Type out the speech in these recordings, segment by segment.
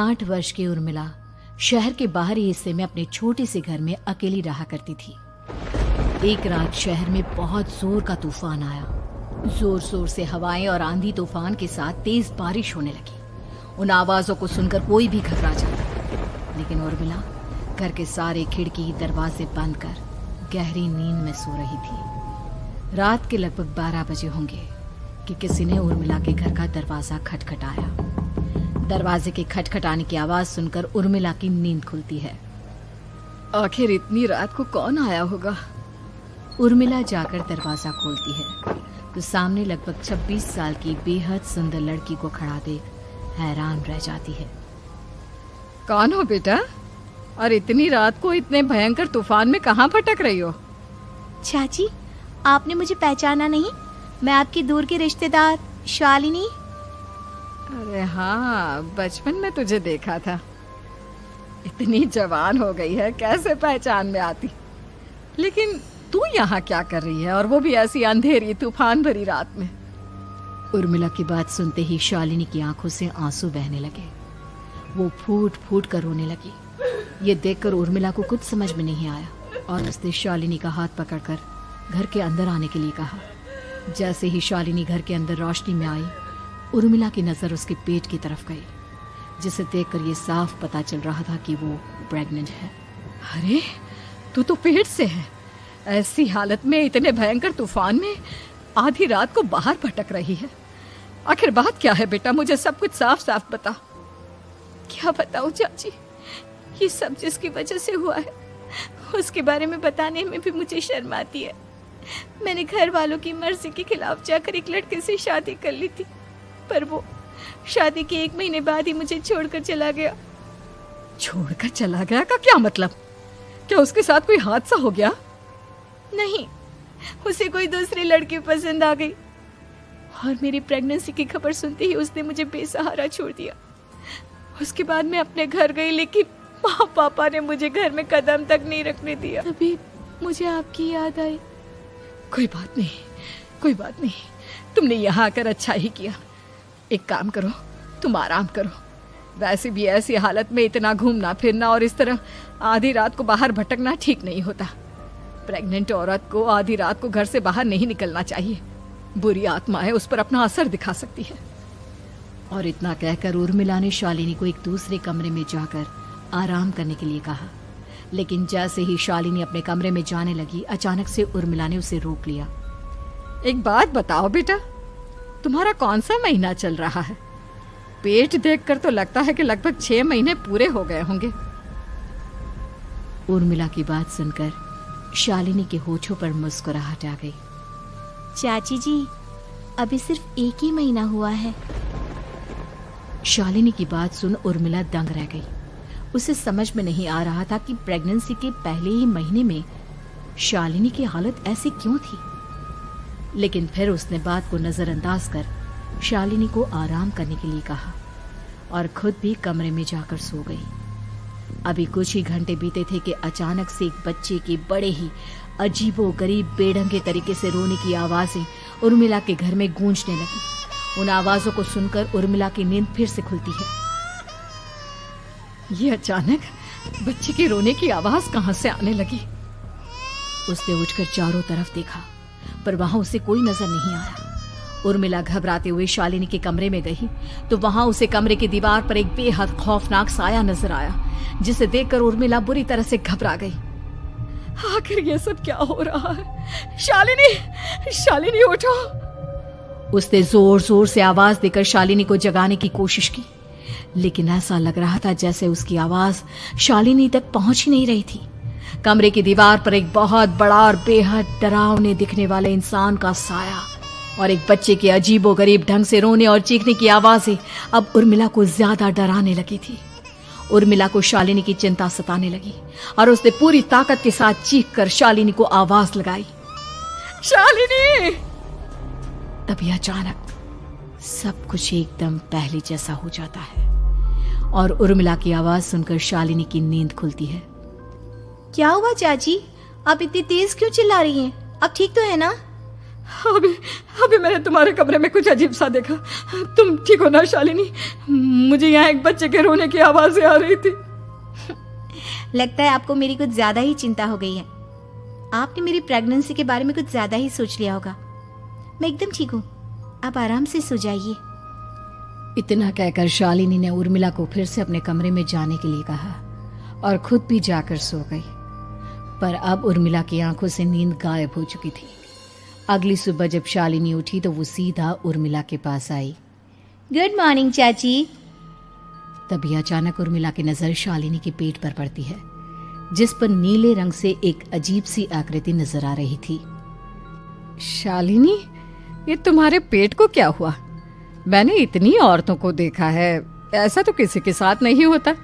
8 वर्ष की उर्मिला शहर के बाहरी हिस्से में अपने छोटे से घर में अकेली रहा करती थी। एक रात शहर में बहुत जोर का तूफान आया। जोर जोर से हवाएं और आंधी तूफान के साथ तेज बारिश होने लगी। उन आवाजों को सुनकर कोई भी घबरा जाता, लेकिन उर्मिला घर के सारे खिड़की दरवाजे बंद कर गहरी नींद में सो रही थी। रात के लगभग 12 बजे होंगे कि किसी ने उर्मिला के घर का दरवाजा खटखटाया। दरवाजे के खटखटाने की आवाज सुनकर उर्मिला की नींद खुलती है। आखिर इतनी रात को कौन आया होगा? उर्मिला जाकर दरवाजा खोलती है तो सामने लगभग 26 साल की बेहद सुंदर लड़की को खड़ा देख हैरान रह जाती है। कौन हो बेटा? और इतनी रात को इतने भयंकर तूफान में कहाँ भटक रही हो? चाची, आपने मुझे पहचाना नहीं? मैं आपकी दूर की रिश्तेदार शालिनी। अरे हाँ, बचपन में तुझे देखा था। इतनी जवान हो गई है, कैसे पहचान में आती? लेकिन तू यहाँ क्या कर रही है, और वो भी ऐसी अंधेरी तूफान भरी रात में? उर्मिला की बात सुनते ही शालिनी की आंखों से आंसू बहने लगे। वो फूट फूट कर रोने लगी। ये देखकर उर्मिला को कुछ समझ में नहीं आया और उसने शालिनी का हाथ पकड़कर घर के अंदर आने के लिए कहा। जैसे ही शालिनी घर के अंदर रोशनी में आई, उर्मिला की नजर उसके पेट की तरफ गई, जिसे देखकर ये साफ पता चल रहा था कि वो प्रेग्नेंट है। अरे, तू तो पेट से है। ऐसी हालत में इतने भयंकर तूफान में आधी रात को बाहर भटक रही है। आखिर बात क्या है बेटा? मुझे सब कुछ साफ साफ बता। क्या बताऊं चाची, ये सब जिसकी वजह से हुआ है उसके बारे में बताने में भी मुझे शर्म आती है। मैंने घर वालों की मर्जी के खिलाफ जाकर एक लड़के से शादी कर ली थी, पर वो शादी के 1 महीने बाद ही मुझे छोड़कर चला गया। छोड़कर चला गया का क्या मतलब? क्या उसके साथ कोई हादसा हो गया? नहीं, उसे कोई दूसरी लड़की पसंद आ गई और मेरी प्रेगनेंसी की खबर सुनते ही उसने मुझे बेसहारा छोड़ दिया। उसके बाद मैं अपने घर गई, लेकिन माँ पापा ने मुझे घर में कदम तक नहीं रखने दिया। तभी मुझे आपकी याद आई। कोई बात नहीं, कोई बात नहीं। तुमने यहाँ आकर अच्छा ही किया। एक काम करो, तुम आराम करो। वैसे भी ऐसी हालत में इतना घूमना फिरना और इस तरह आधी रात को बाहर भटकना ठीक नहीं होता। प्रेग्नेंट औरत को आधी रात को घर से बाहर नहीं निकलना चाहिए। बुरी आत्माएं उस पर अपना असर दिखा सकती है। और इतना कहकर उर्मिला ने शालिनी को एक दूसरे कमरे में जाकर आराम करने के लिए कहा। लेकिन जैसे ही शालिनी अपने कमरे में जाने लगी, अचानक से उर्मिला ने उसे रोक लिया। एक बात बताओ बेटा, तुम्हारा कौन सा महीना चल रहा है? पेट देखकर तो लगता है कि लगभग 6 महीने पूरे हो गए होंगे। उर्मिला की बात सुनकर शालिनी के होठों पर मुस्कुराहट आ गई। चाची जी, अभी सिर्फ 1 ही महीना हुआ है। शालिनी की बात सुन उर्मिला दंग रह गई। उसे समझ में नहीं आ रहा था कि प्रेगनेंसी के पहले ही महीने में शालिनी की हालत ऐसी क्यों थी। लेकिन फिर उसने बात को नजरअंदाज कर शालिनी को आराम करने के लिए कहा और खुद भी कमरे में जाकर सो गई। अभी कुछ ही घंटे बीते थे कि अचानक से एक बच्चे के बड़े ही अजीबोगरीब बेढंगे तरीके से रोने की आवाजें उर्मिला के घर में गूंजने लगी। उन आवाजों को सुनकर उर्मिला की नींद फिर से खुलती है। ये अचानक बच्चे के रोने की आवाज कहां से आने लगी? उसने उठकर चारों तरफ देखा, पर वहां उसे कोई नजर नहीं आया। उर्मिला घबराते हुए शालिनी के कमरे में गई तो वहां उसे कमरे की दीवार पर एक बेहद खौफनाक साया नजर आया, जिसे देखकर उर्मिला बुरी तरह से घबरा गई। आखिर ये सब क्या हो रहा है? शालिनी, शालिनी उठो! उसने जोर जोर से आवाज देकर शालिनी को जगाने की कोशिश की, लेकिन ऐसा लग रहा था जैसे उसकी आवाज शालिनी तक पहुंच ही नहीं रही थी। कमरे की दीवार पर एक बहुत बड़ा और बेहद डरावने दिखने वाले इंसान का साया और एक बच्चे के अजीबोगरीब ढंग से रोने और चीखने की आवाजें अब उर्मिला को ज्यादा डराने लगी थी। उर्मिला को शालिनी की चिंता सताने लगी और उसने पूरी ताकत के साथ चीखकर शालिनी को आवाज लगाई, शालिनी! तभी अचानक सब कुछ एकदम पहले जैसा हो जाता है और उर्मिला की आवाज सुनकर शालिनी की नींद खुलती है। क्या हुआ चाची? आप इतनी तेज क्यों चिल्ला रही हैं? अब ठीक तो है ना? अभी अभी मैंने तुम्हारे कमरे में कुछ अजीब सा देखा। तुम ठीक हो ना शालिनी? मुझे यहाँ एक बच्चे के रोने की आवाजें आ रही थी। लगता है आपको मेरी कुछ ज्यादा ही चिंता हो गई है। आपने मेरी प्रेगनेंसी के बारे में कुछ ज्यादा ही सोच लिया होगा। मैं एकदम ठीक हूँ, आप आराम से सो जाइए। इतना कहकर शालिनी ने उर्मिला को फिर से अपने कमरे में जाने के लिए कहा और खुद भी जाकर सो गई। पर अब उर्मिला की आंखों से नींद गायब हो चुकी थी। अगली सुबह जब शालिनी उठी तो वो सीधा उर्मिला के पास आई। गुड मॉर्निंग चाची। तभी अचानक उर्मिला की नजर शालिनी के पेट पर पड़ती है, जिस पर नीले रंग से एक अजीब सी आकृति नजर आ रही थी। शालिनी, ये तुम्हारे पेट को क्या हुआ? मैंने इतनी औरतों को देखा है, ऐसा तो किसी के साथ नहीं होता।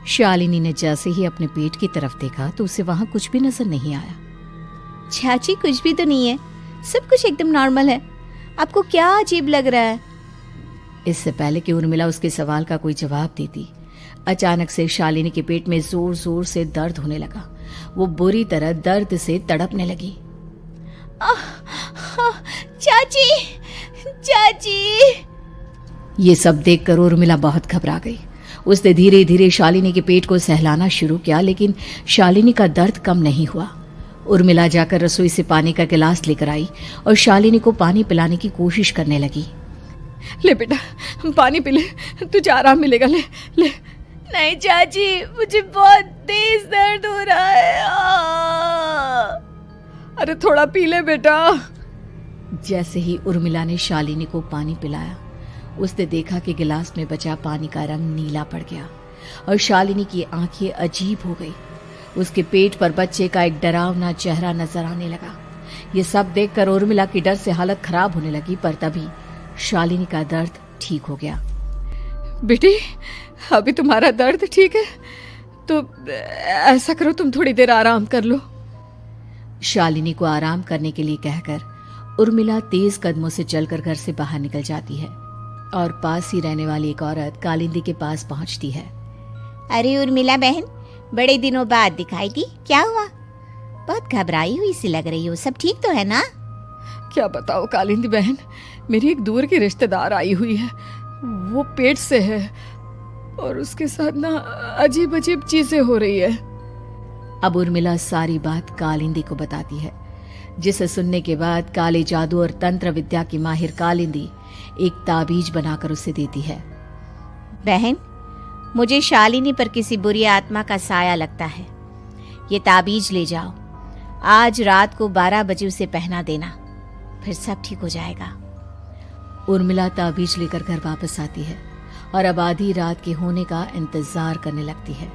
शालिनी ने जैसे ही अपने पेट की तरफ देखा तो उसे वहां कुछ भी नजर नहीं आया। चाची कुछ भी तो नहीं है, सब कुछ एकदम नॉर्मल है। आपको क्या अजीब लग रहा है? इससे पहले कि उर्मिला उसके सवाल का कोई जवाब देती, अचानक से शालिनी के पेट में जोर जोर से दर्द होने लगा। वो बुरी तरह दर्द से तड़पने लगी। चाची, चाची। ये सब देखकर उर्मिला बहुत घबरा गई। उसने धीरे धीरे शालिनी के पेट को सहलाना शुरू किया, लेकिन शालिनी का दर्द कम नहीं हुआ। उर्मिला जाकर रसोई से पानी का गिलास लेकर आई और शालिनी को पानी पिलाने की कोशिश करने लगी। ले बेटा, पानी पी ले, तुझे आराम मिलेगा। ले ले। नहीं चाची, मुझे बहुत तेज दर्द हो रहा है। अरे थोड़ा पी ले बेटा। जैसे ही उर्मिला ने शालिनी को पानी पिलाया, उसने देखा कि गिलास में बचा पानी का रंग नीला पड़ गया और शालिनी की आंखें अजीब हो गई। उसके पेट पर बच्चे का एक डरावना चेहरा नजर आने लगा। ये सब देखकर उर्मिला की डर से हालत खराब होने लगी, पर तभी शालिनी का दर्द ठीक हो गया। बेटी, अभी तुम्हारा दर्द ठीक है तो ऐसा करो, तुम थोड़ी देर आराम कर लो। शालिनी को आराम करने के लिए कहकर उर्मिला तेज कदमों से चलकर घर से बाहर निकल जाती है और पास ही रहने वाली एक औरत कालिंदी के पास पहुंचती है। अरे उर्मिला बहन, बड़े दिनों बाद दिखाई दी, क्या हुआ? बहुत घबराई हुई सी लग रही हो, सब ठीक तो है ना? क्या बताओ कालिंदी बहन, मेरी एक दूर की रिश्तेदार आई हुई है। वो पेट से है और उसके साथ ना अजीब अजीब चीजें हो रही है। अब उर्मिला सारी बात कालिंदी को बताती है, जिसे सुनने के बाद काले जादू और तंत्र विद्या की माहिर कालिंदी एक ताबीज बनाकर उसे देती है। बहन, मुझे शालिनी पर किसी बुरी आत्मा का साया लगता है। ये ताबीज ले जाओ, आज रात को 12 बजे उसे पहना देना, फिर सब ठीक हो जाएगा। उर्मिला ताबीज लेकर घर वापस आती है और अब आधी रात के होने का इंतजार करने लगती है।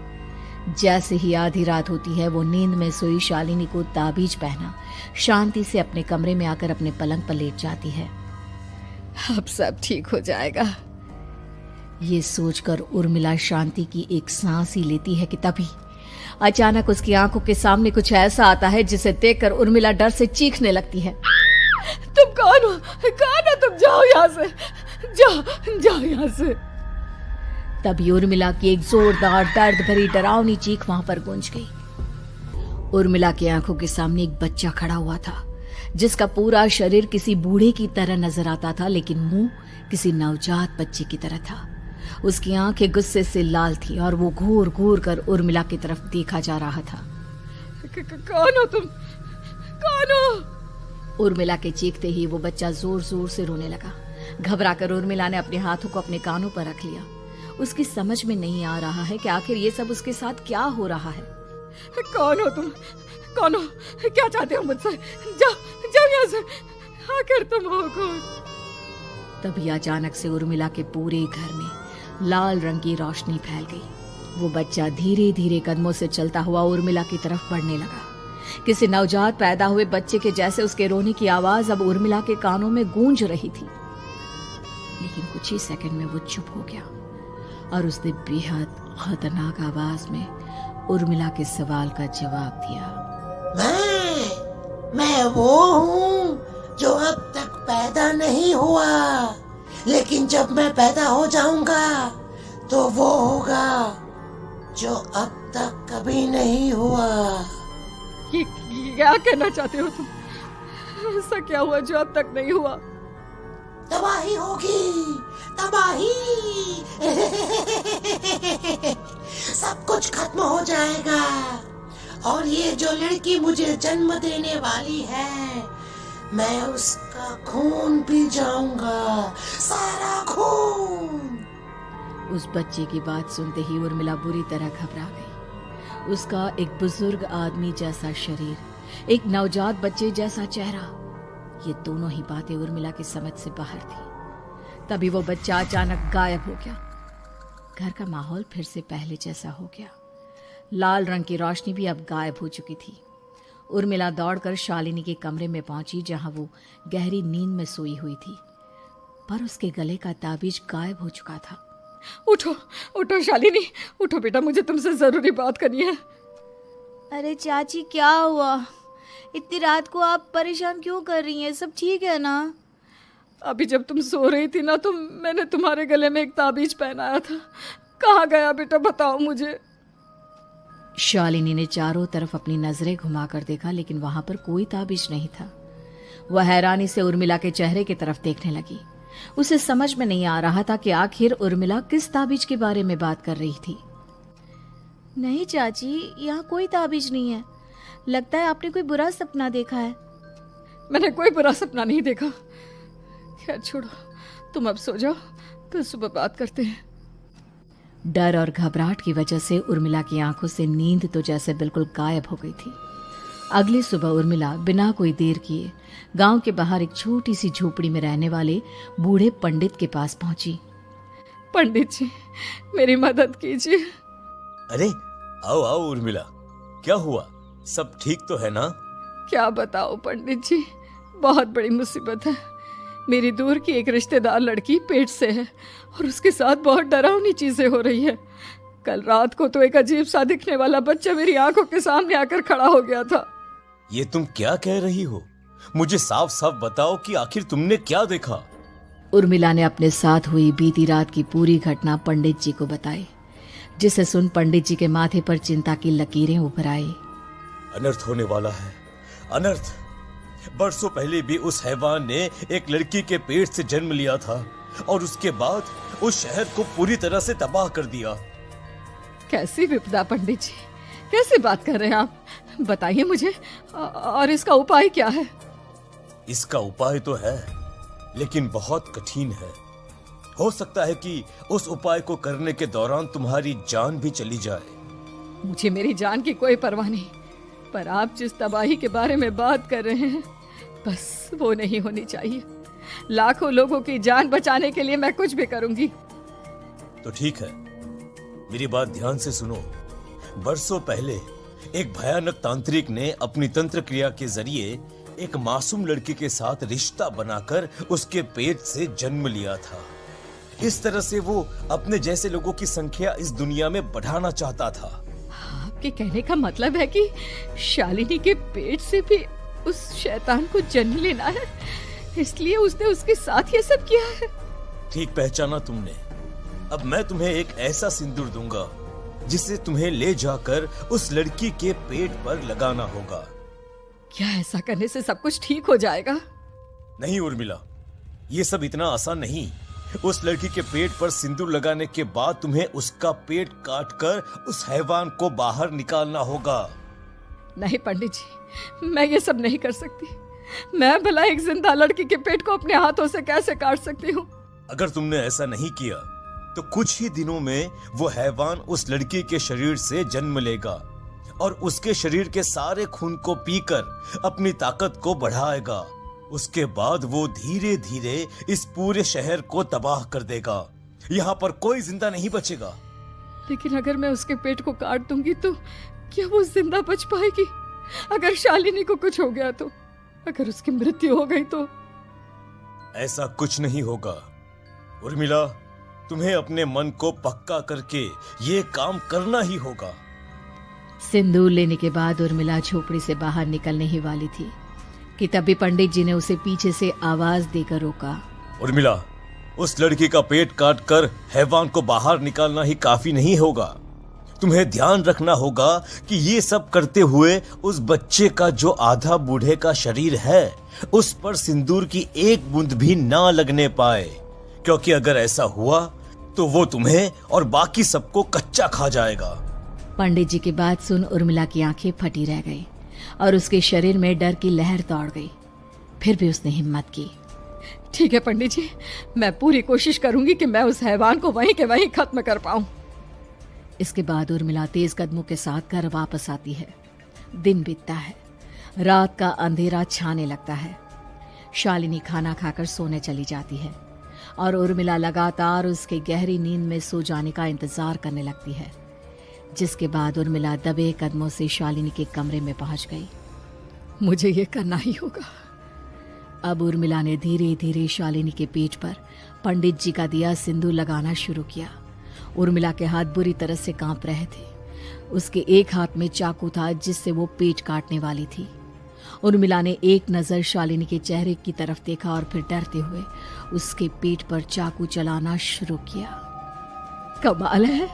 जैसे ही आधी रात होती है, वो नींद में सोई शालिनी को ताबीज पहना शांति से अपने कमरे में आकर अपने पलंग पर लेट जाती है। अब सब ठीक हो जाएगा, ये सोचकर उर्मिला शांति की एक सांस ही लेती है कि तभी अचानक उसकी आंखों के सामने कुछ ऐसा आता है जिसे देखकर उर्मिला डर से चीखने लगती है। तुम कौन हो? कौन हो तुम? जाओ यहाँ से, जाओ जाओ यहाँ से। तभी उर्मिला की एक जोरदार दर्द भरी डरावनी चीख वहां पर गूंज गई। उर्मिला की आंखों के सामने एक बच्चा खड़ा हुआ था, जिसका पूरा शरीर किसी बूढ़े की तरह नजर आता था, लेकिन मुंह किसी नवजात बच्चे की तरह था। उसकी आंखें गुस्से से लाल थी और वो घूर घूर कर उर्मिला की तरफ देखा जा रहा था। कौन हो तुम? कौन हो? उर्मिला के चीखते ही वो बच्चा जोर जोर से रोने लगा। घबराकर उर्मिला ने अपने हाथों को अपने कानों पर रख लिया। उसकी समझ में नहीं आ रहा है कि आखिर ये सब उसके साथ क्या हो रहा है। कौन हो तुम? कौन हो? क्या चाहते हो मुझसे? जाओ जाओ यहाँ से, आखिर तुम हो कौन? तभी अचानक से उर्मिला के पूरे घर में लाल रंग की रोशनी फैल गई। वो बच्चा धीरे धीरे कदमों से चलता हुआ उर्मिला की तरफ बढ़ने लगा। किसी नवजात पैदा हुए बच्चे के जैसे उसके रोने की आवाज अब उर्मिला के कानों में गूंज रही थी। लेकिन कुछ ही सेकंड में वो चुप हो गया और उसने बेहद खतरनाक आवाज में उर्मिला के सवाल का जवाब दिया। मैं वो हूँ जो अब तक पैदा नहीं हुआ, लेकिन जब मैं पैदा हो जाऊंगा तो वो होगा जो अब तक कभी नहीं हुआ। ये क्या कहना चाहते हो तुम? ऐसा क्या हुआ जो अब तक नहीं हुआ? तबाही होगी, तबाही। सब कुछ खत्म हो जाएगा और ये जो लड़की मुझे जन्म देने वाली है, मैं उसका खून पी जाऊंगा, सारा खून। उस बच्चे की बात सुनते ही उर्मिला बुरी तरह घबरा गई। उसका एक बुजुर्ग आदमी जैसा शरीर, एक नवजात बच्चे जैसा चेहरा, ये दोनों ही बातें उर्मिला की समझ से बाहर थी। तभी वो बच्चा अचानक गायब हो गया। घर का माहौल फिर से पहले जैसा हो गया। लाल रंग की रोशनी भी अब गायब हो चुकी थी। उर्मिला दौड़कर शालिनी के कमरे में पहुंची, जहां वो गहरी नींद में सोई हुई थी, पर उसके गले का ताबीज गायब हो चुका था। उठो उठो शालिनी, उठो बेटा, मुझे तुमसे जरूरी बात करनी है। अरे चाची क्या हुआ? इतनी रात को आप परेशान क्यों कर रही हैं? सब ठीक है ना? अभी जब तुम सो रही थी ना, तो मैंने तुम्हारे गले में एक ताबीज पहनाया था। कहाँ गया बेटा, बताओ मुझे। शालिनी ने चारों तरफ अपनी नजरें घुमाकर देखा, लेकिन वहां पर कोई ताबीज नहीं था। वह हैरानी से उर्मिला के चेहरे की तरफ देखने लगी। उसे समझ में नहीं आ रहा था कि आखिर उर्मिला किस ताबीज के बारे में बात कर रही थी। नहीं चाची, यहाँ कोई ताबीज नहीं है। लगता है आपने कोई बुरा सपना देखा है। मैंने कोई बुरा सपना नहीं देखा। खैर छोड़ो, तुम अब सो जाओ, फिर सुबह बात करते हैं। डर और घबराहट की वजह से उर्मिला की आंखों से नींद तो जैसे बिल्कुल गायब हो गई थी। अगली सुबह उर्मिला बिना कोई देर किए गांव के बाहर एक छोटी सी झोपड़ी में रहने वाले बूढ़े पंडित के पास पहुंची। पंडित जी, मेरी मदद कीजिए। अरे आओ आओ उर्मिला, क्या हुआ? सब ठीक तो है ना? क्या बताओ पंडित जी, बहुत बड़ी मुसीबत है। मेरी दूर की एक रिश्तेदार लड़की पेट से है और उसके साथ बहुत डरावनी चीजें हो रही है। कल रात को तो एक अजीब सा दिखने वाला बच्चा मेरी आंखों के सामने आकर खड़ा हो गया था। ये तुम क्या कह रही हो? मुझे साफ साफ बताओ कि आखिर तुमने क्या देखा? उर्मिला ने अपने साथ हुई बीती रात की पूरी घटना पंडित जी को बताई, जिसे सुन पंडित जी के माथे पर चिंता की लकीरें उभर आई। अनर्थ होने वाला है, अनर्थ। बरसों पहले भी उस हैवान ने एक लड़की के पेट से जन्म लिया था और उसके बाद उस शहर को पूरी तरह से तबाह कर दिया। कैसी विपदा पंडित जी, कैसे बात कर रहे हैं आप? बताइए मुझे, और इसका उपाय क्या है? इसका उपाय तो है, लेकिन बहुत कठिन है। हो सकता है कि उस उपाय को करने के दौरान तुम्हारी जान भी चली जाए। मुझे मेरी जान की कोई परवाह नहीं, पर आप जिस तबाही के बारे में बात कर रहे हैं, बस वो नहीं होनी चाहिए। लाखों लोगों की जान बचाने के लिए मैं कुछ भी करूंगी। तो ठीक है, मेरी बात ध्यान से सुनो। बरसों पहले एक भयानक तांत्रिक ने अपनी तंत्र क्रिया के जरिए एक मासूम लड़की के साथ रिश्ता बनाकर उसके पेट से जन्म लिया था। इस तरह से वो अपने जैसे लोगों की संख्या इस दुनिया में बढ़ाना चाहता था। आपके कहने का मतलब है कि शालिनी के पेट से भी उस शैतान को जन्म लेना है, इसलिए उसने उसके साथ ये सब किया है। ठीक पहचाना तुमने। अब मैं तुम्हें एक ऐसा सिंदूर दूंगा जिसे तुम्हें ले जाकर उस लड़की के पेट पर लगाना होगा। क्या ऐसा करने से सब कुछ ठीक हो जाएगा? नहीं उर्मिला, ये सब इतना आसान नहीं। उस लड़की के पेट पर सिंदूर लगाने के बाद तुम्हें उसका पेट काटकर उस हैवान को बाहर निकालना होगा। नहीं पंडित जी, मैं ये सब नहीं कर सकती। मैं भला एक जिंदा लड़की के पेट को अपने हाथों से कैसे काट सकती हूँ? अगर तुमने ऐसा नहीं किया तो कुछ ही दिनों में वो हैवान उस लड़की के शरीर से जन्म लेगा और उसके शरीर के सारे खून को पीकर अपनी ताकत को बढ़ाएगा। उसके बाद वो धीरे धीरे इस पूरे शहर को तबाह कर देगा। यहाँ पर कोई जिंदा नहीं बचेगा। लेकिन अगर मैं उसके पेट को काट दूंगी तो क्या वो जिंदा बच पाएगी? अगर शालिनी को कुछ हो गया तो, अगर उसकी मृत्यु हो गई तो? ऐसा कुछ नहीं होगा उर्मिला, तुम्हें अपने मन को पक्का करके ये काम करना ही होगा। सिंदूर लेने के बाद उर्मिला झोपड़ी से बाहर निकलने ही वाली थी कि तभी पंडित जी ने उसे पीछे से आवाज देकर रोका। उर्मिला, उस लड़की का पेट काटकर हैवान को बाहर निकालना ही काफी नहीं होगा। तुम्हें ध्यान रखना होगा कि ये सब करते हुए उस बच्चे का जो आधा बूढ़े का शरीर है उस पर सिंदूर की एक बूंद भी ना लगने पाए, क्योंकि अगर ऐसा हुआ तो वो तुम्हें और बाकी सबको कच्चा खा जाएगा। पंडित जी की बात सुन उर्मिला की आंखें फटी रह गई और उसके शरीर में डर की लहर दौड़ गई। फिर भी उसने हिम्मत की। ठीक है पंडित जी, मैं पूरी कोशिश करूंगी कि मैं उस हैवान को वहीं के वहीं खत्म कर पाऊं। इसके बाद उर्मिला तेज कदमों के साथ घर वापस आती है। दिन बीतता है, रात का अंधेरा छाने लगता है। शालिनी खाना खाकर सोने चली जाती है और उर्मिला लगातार उसके गहरी नींद में सो जाने का इंतजार करने लगती है, जिसके बाद उर्मिला दबे कदमों से शालिनी के कमरे में पहुंच गई। मुझे ये करना ही होगा। अब उर्मिला ने धीरे धीरे शालिनी के पेट पर पंडित जी का दिया सिंदूर लगाना शुरू किया। उर्मिला के हाथ बुरी तरह से कांप रहे थे। उसके एक हाथ में चाकू था जिससे वो पेट काटने वाली थी। उर्मिला ने एक नजर शालिनी के चेहरे की तरफ देखा और फिर डरते हुए उसके पेट पर चाकू चलाना शुरू किया। कमाल है,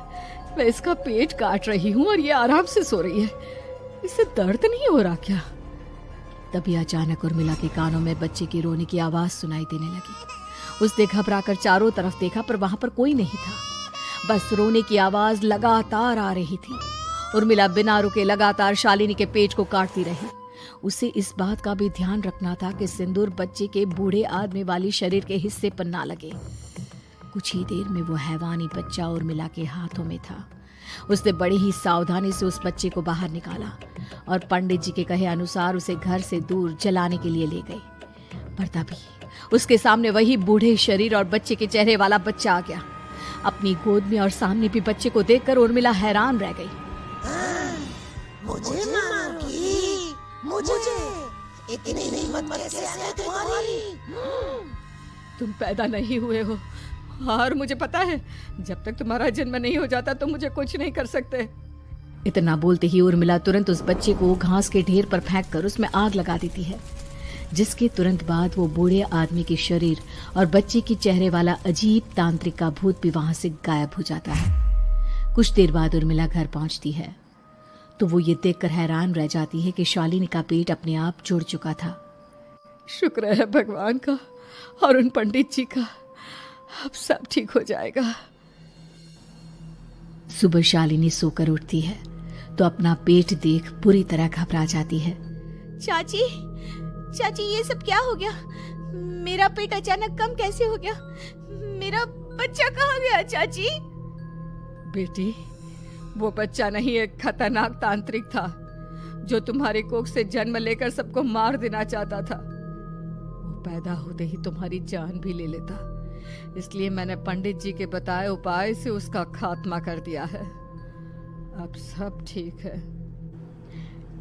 मैं इसका पेट काट रही हूँ और ये आराम से सो रही है। इसे दर्द नहीं हो रहा क्या? तभी अचानक उर्मिला के कानों में बच्चे की रोने की आवाज सुनाई देने लगी। उसने घबराकर चारों तरफ देखा पर वहां पर कोई नहीं था, बस रोने की आवाज लगातार आ रही थी। उर्मिला बिना रुके लगातार शालिनी के पेट को काटती रही। उसे इस बात का भी ध्यान रखना था कि सिंदूर बच्चे के बूढ़े आदमी वाली शरीर के हिस्से पर ना लगे। कुछ ही देर में वो हैवानी बच्चा उर्मिला के हाथों में था। उसने बड़ी ही सावधानी से उस बच्चे को बाहर निकाला और पंडित जी के कहे अनुसार उसे घर से दूर जलाने के लिए ले गई। पर तभी उसके सामने वही बूढ़े शरीर और बच्चे के चेहरे वाला बच्चा आ गया। अपनी गोद में और सामने भी बच्चे को देखकर उर्मिला हैरान रह गई। मुझे मारोगी? मुझे इतनी हिम्मत कैसे आ गई तुम्हारी? तुम पैदा नहीं हुए हो और मुझे पता है जब तक तुम्हारा जन्म नहीं हो जाता तो मुझे कुछ नहीं कर सकते। इतना बोलते ही उर्मिला तुरंत उस बच्चे को घास के ढेर पर फेंक कर उसमें आग लगा देती है, जिसके तुरंत बाद वो बूढ़े आदमी के शरीर और बच्चे के चेहरे वाला अजीब तांत्रिक का भूत भी वहां से गायब हो जाता है। कुछ देर बाद उर्मिला घर पहुंचती है तो वो ये देखकर हैरान रह जाती है कि शालिनी का पेट अपने आप जुड़ चुका था। शुक्र है भगवान का और उन पंडित जी का, अब सब ठीक हो जाएगा। सुबह शालिनी सोकर उठती है तो अपना पेट देख पूरी तरह घबरा जाती है। चाची, चाची ये सब क्या हो गया? मेरा पेट अचानक कम कैसे हो गया? मेरा बच्चा कहाँ गया चाची? बेटी, वो बच्चा नहीं, एक खतरनाक तांत्रिक था जो तुम्हारी कोख से जन्म लेकर सबको मार देना चाहता था। वो पैदा होते ही तुम्हारी जान भी ले लेता, इसलिए मैंने पंडित जी के बताए उपाय से उसका खात्मा कर दिया है। अब सब ठीक है।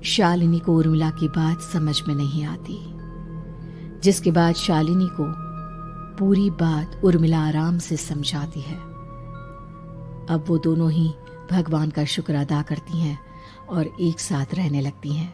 शालिनी को उर्मिला की बात समझ में नहीं आती, जिसके बाद शालिनी को पूरी बात उर्मिला आराम से समझाती है। अब वो दोनों ही भगवान का शुक्र अदा करती हैं और एक साथ रहने लगती हैं।